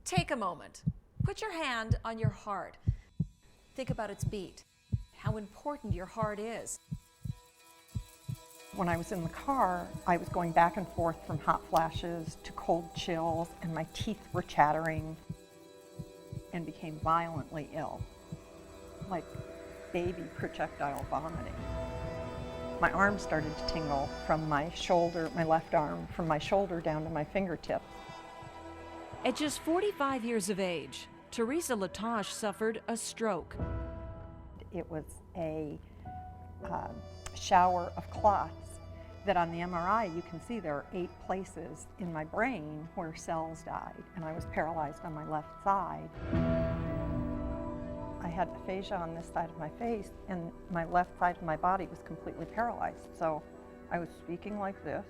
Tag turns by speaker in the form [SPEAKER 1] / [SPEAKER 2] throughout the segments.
[SPEAKER 1] Take a moment. Put your hand on your heart. Think about its beat, how important your heart is.
[SPEAKER 2] When I was in the car, I was going back and forth from hot flashes to cold chills, and my teeth were chattering, and became violently ill, like baby projectile vomiting. My arm started to tingle from my shoulder, my left arm, from my shoulder down to my fingertips.
[SPEAKER 1] At just 45 years of age, Teresa Latosh suffered a stroke.
[SPEAKER 2] It was a shower of clots that on the MRI you can see there are 8 places in my brain where cells died, and I was paralyzed on my left side. I had aphasia on this side of my face, and my left side of my body was completely paralyzed. So I was speaking like this.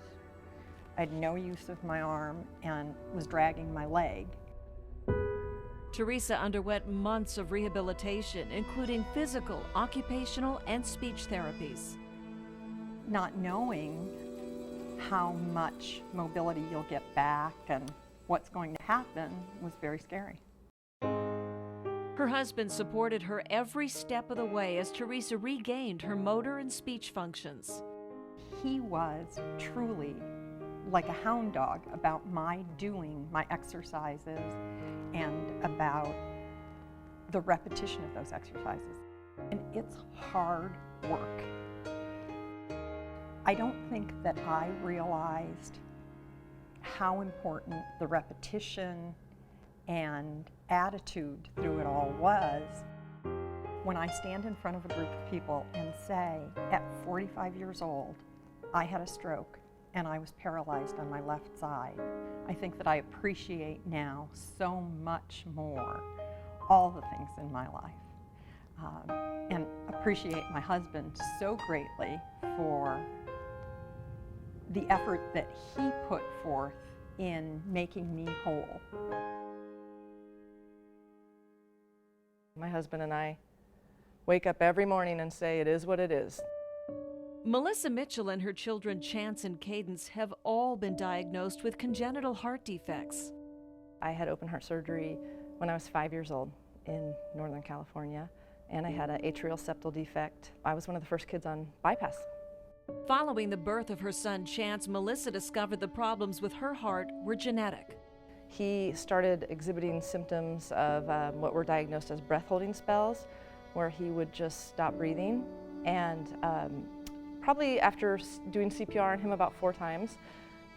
[SPEAKER 2] I had no use of my arm and was dragging my leg.
[SPEAKER 1] Teresa underwent months of rehabilitation, including physical, occupational, and speech therapies.
[SPEAKER 2] Not knowing how much mobility you'll get back and what's going to happen was very scary.
[SPEAKER 1] Her husband supported her every step of the way as Teresa regained her motor and speech functions.
[SPEAKER 2] He was truly like a hound dog about my doing my exercises and about the repetition of those exercises. And it's hard work. I don't think that I realized how important the repetition and attitude through it all was when I stand in front of a group of people and say, at 45 years old, I had a stroke and I was paralyzed on my left side. I think that I appreciate now so much more all the things in my life, and appreciate my husband so greatly for the effort that he put forth in making me whole.
[SPEAKER 3] My husband and I wake up every morning and say, it is what it is.
[SPEAKER 1] Melissa Mitchell and her children Chance and Cadence have all been diagnosed with congenital heart defects.
[SPEAKER 3] I had open heart surgery when I was 5 years old in Northern California, and I had an atrial septal defect. I was one of the first kids on bypass.
[SPEAKER 1] Following the birth of her son Chance, Melissa discovered the problems with her heart were genetic.
[SPEAKER 3] He started exhibiting symptoms of what were diagnosed as breath-holding spells, where he would just stop breathing. And probably after doing CPR on him about 4 times,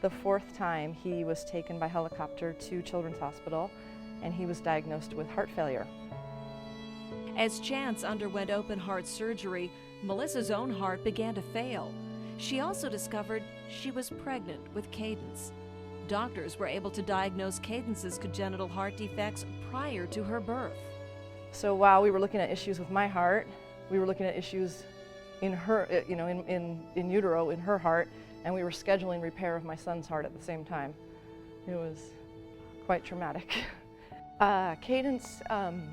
[SPEAKER 3] the 4th time he was taken by helicopter to Children's Hospital, and he was diagnosed with heart failure.
[SPEAKER 1] As Chance underwent open heart surgery, Melissa's own heart began to fail. She also discovered she was pregnant with Cadence. Doctors were able to diagnose Cadence's congenital heart defects prior to her birth.
[SPEAKER 3] So while we were looking at issues with my heart, we were looking at issues in her, in utero, in her heart, and we were scheduling repair of my son's heart at the same time. It was quite traumatic. Cadence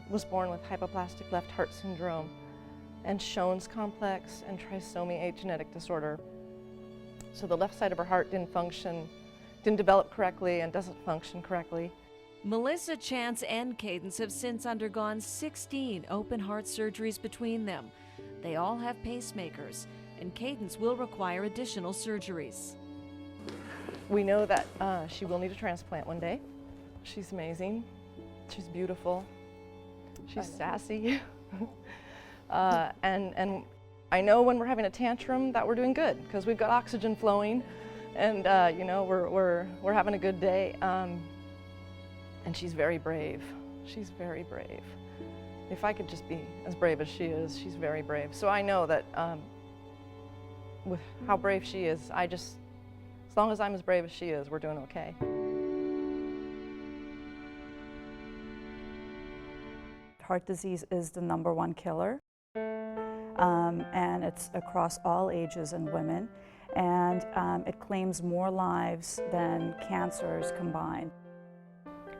[SPEAKER 3] was born with hypoplastic left heart syndrome and Schoen's complex and trisomy 8 genetic disorder. So the left side of her heart didn't develop correctly and doesn't function correctly.
[SPEAKER 1] Melissa, Chance, and Cadence have since undergone 16 open heart surgeries between them. They all have pacemakers, and Cadence will require additional surgeries.
[SPEAKER 3] We know that she will need a transplant one day. She's amazing. She's beautiful. She's sassy. And I know when we're having a tantrum that we're doing good because we've got oxygen flowing, and we're having a good day. And she's very brave. She's very brave. If I could just be as brave as she is, she's very brave. So I know that with how brave she is, as long as I'm as brave as she is, we're doing okay.
[SPEAKER 4] Heart disease is the #1 killer, and it's across all ages in women, and it claims more lives than cancers combined.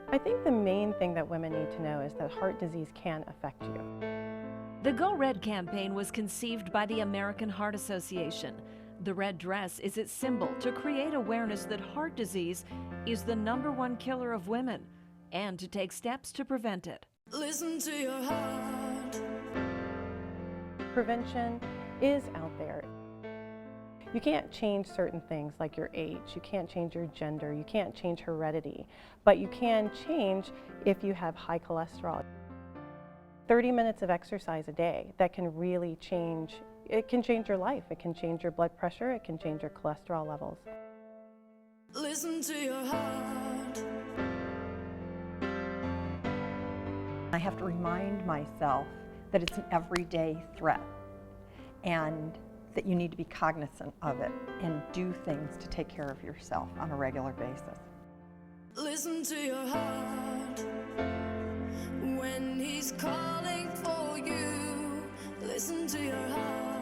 [SPEAKER 5] I think the main thing that women need to know is that heart disease can affect you.
[SPEAKER 1] The Go Red campaign was conceived by the American Heart Association. The red dress is its symbol to create awareness that heart disease is the #1 killer of women and to take steps to prevent it.
[SPEAKER 6] Listen to your heart.
[SPEAKER 5] Prevention is out there. You can't change certain things like your age, you can't change your gender, you can't change heredity, but you can change if you have high cholesterol. 30 minutes of exercise a day, that can really change, it can change your life, it can change your blood pressure, it can change your cholesterol levels.
[SPEAKER 6] Listen to your heart.
[SPEAKER 2] I have to remind myself that it's an everyday threat and that you need to be cognizant of it and do things to take care of yourself on a regular basis.
[SPEAKER 6] Listen to your heart. When he's calling for you, listen to your heart.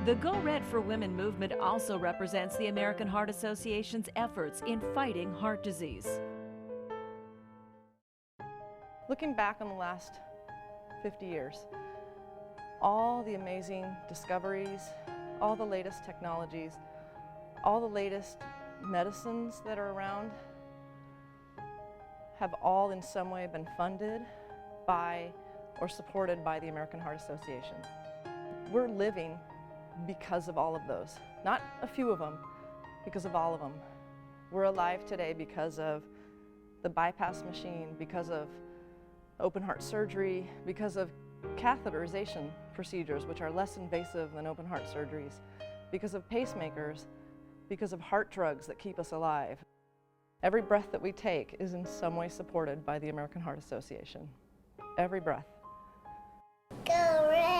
[SPEAKER 1] The Go Red for Women movement also represents the American Heart Association's efforts in fighting heart disease.
[SPEAKER 3] Looking back on the last 50 years, all the amazing discoveries, all the latest technologies, all the latest medicines that are around have all in some way been funded by or supported by the American Heart Association. We're living because of all of those, not a few of them, because of all of them. We're alive today because of the bypass machine, because of open heart surgery, because of catheterization procedures, which are less invasive than open heart surgeries, because of pacemakers, because of heart drugs that keep us alive. Every breath that we take is in some way supported by the American Heart Association. Every breath.
[SPEAKER 7] Go Red!